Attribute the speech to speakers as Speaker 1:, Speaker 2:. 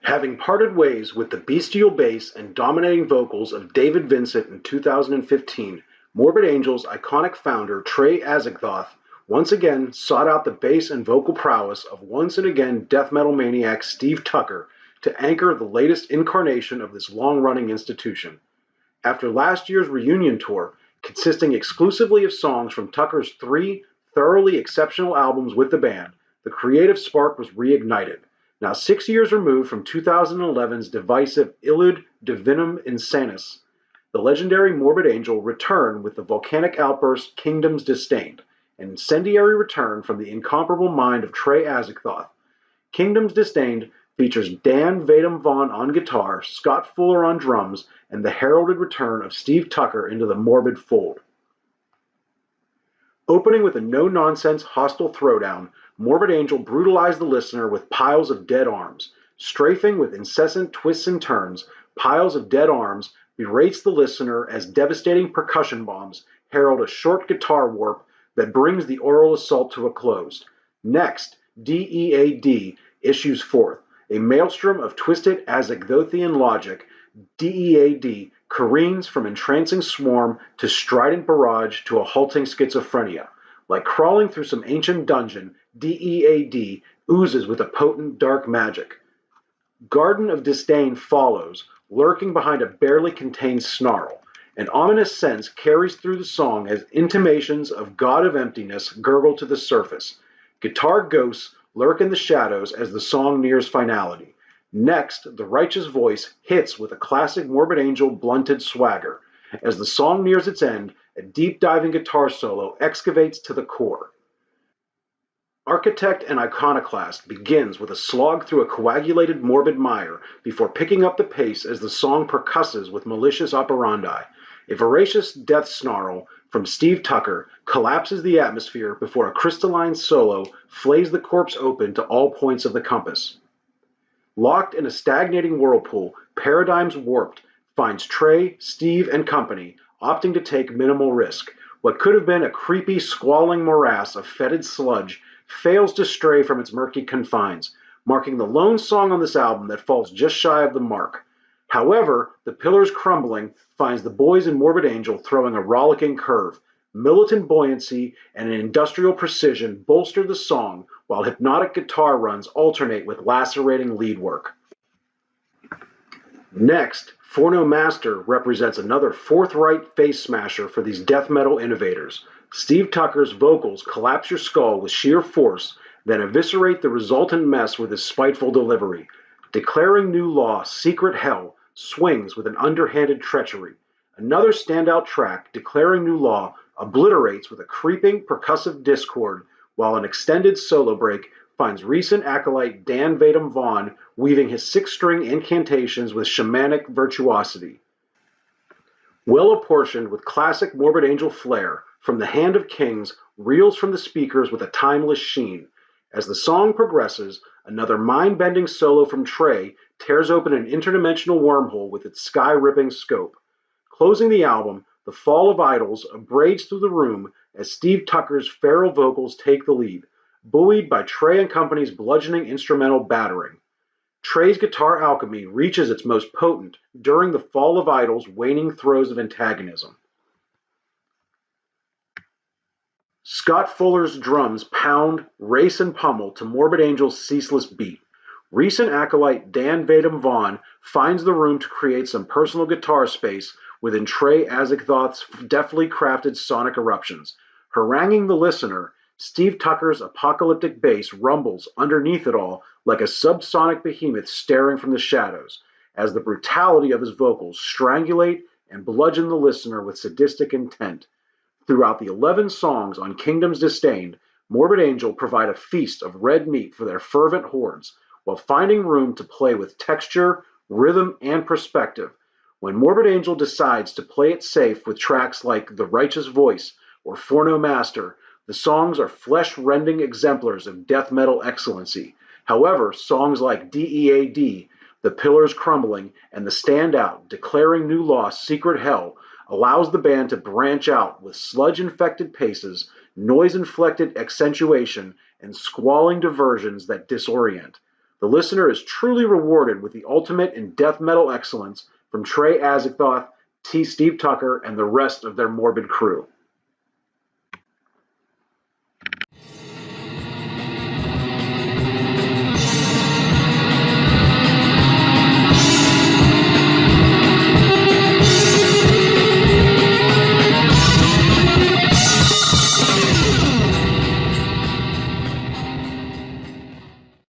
Speaker 1: Having parted ways with the bestial bass and dominating vocals of David Vincent in 2015, Morbid Angel's iconic founder Trey Azagthoth once again sought out the bass and vocal prowess of once and again death metal maniac Steve Tucker to anchor the latest incarnation of this long-running institution. After last year's reunion tour, consisting exclusively of songs from Tucker's three thoroughly exceptional albums with the band, the creative spark was reignited. Now 6 years removed from 2011's divisive Illud Divinum Insanus, the legendary Morbid Angel returned with the volcanic outburst Kingdoms Disdained, an incendiary return from the incomparable mind of Trey Azagthoth. Kingdoms Disdained features Dan Vadum Vaughn on guitar, Scott Fuller on drums, and the heralded return of Steve Tucker into the Morbid fold. Opening with a no-nonsense hostile throwdown, Morbid Angel brutalized the listener with piles of dead arms. Strafing with incessant twists and turns, piles of dead arms berates the listener as devastating percussion bombs herald a short guitar warp that brings the oral assault to a close. Next, DEAD issues forth, a maelstrom of twisted Azagthothian logic. DEAD careens from entrancing swarm to strident barrage to a halting schizophrenia. Like crawling through some ancient dungeon, DEAD oozes with a potent dark magic. Garden of Disdain follows, lurking behind a barely contained snarl. An ominous sense carries through the song as intimations of God of Emptiness gurgle to the surface. Guitar ghosts lurk in the shadows as the song nears finality. Next, the righteous voice hits with a classic Morbid Angel blunted swagger. As the song nears its end, a deep-diving guitar solo excavates to the core. Architect and Iconoclast begins with a slog through a coagulated morbid mire before picking up the pace as the song percusses with malicious operandi. A voracious death snarl from Steve Tucker collapses the atmosphere before a crystalline solo flays the corpse open to all points of the compass. Locked in a stagnating whirlpool, Paradigms Warped finds Trey, Steve, and company opting to take minimal risk. What could have been a creepy, squalling morass of fetid sludge fails to stray from its murky confines, marking the lone song on this album that falls just shy of the mark. However, The Pillars Crumbling finds the boys in Morbid Angel throwing a rollicking curve. Militant buoyancy and an industrial precision bolster the song, while hypnotic guitar runs alternate with lacerating lead work. Next, For No Master represents another forthright face smasher for these death metal innovators. Steve Tucker's vocals collapse your skull with sheer force, then eviscerate the resultant mess with his spiteful delivery. Declaring New Law, Secret Hell swings with an underhanded treachery. Another standout track, Declaring New Law, obliterates with a creeping percussive discord, while an extended solo break finds recent acolyte Dan Vadum Vaughn weaving his six-string incantations with shamanic virtuosity. Well apportioned with classic Morbid Angel flair, From the Hand of Kings reels from the speakers with a timeless sheen. As the song progresses, another mind-bending solo from Trey tears open an interdimensional wormhole with its sky-ripping scope. Closing the album, The Fall of Idols abrades through the room as Steve Tucker's feral vocals take the lead, buoyed by Trey and Company's bludgeoning instrumental battering. Trey's guitar alchemy reaches its most potent during The Fall of Idols' waning throes of antagonism. Scott Fuller's drums pound, race, and pummel to Morbid Angel's ceaseless beat. Recent acolyte Dan Vadum Vaughn finds the room to create some personal guitar space within Trey Azagthoth's deftly crafted sonic eruptions. Haranguing the listener, Steve Tucker's apocalyptic bass rumbles underneath it all like a subsonic behemoth staring from the shadows, as the brutality of his vocals strangulate and bludgeon the listener with sadistic intent. Throughout the 11 songs on Kingdoms Disdained, Morbid Angel provide a feast of red meat for their fervent hordes, while finding room to play with texture, rhythm, and perspective. When Morbid Angel decides to play it safe with tracks like The Righteous Voice or For No Master, the songs are flesh-rending exemplars of death metal excellency. However, songs like DEAD, The Pillars Crumbling, and the standout Declaring New Law, Secret Hell allows the band to branch out with sludge-infected paces, noise-inflected accentuation, and squalling diversions that disorient. The listener is truly rewarded with the ultimate in death metal excellence from Trey Azagthoth, T. Steve Tucker, and the rest of their Morbid crew.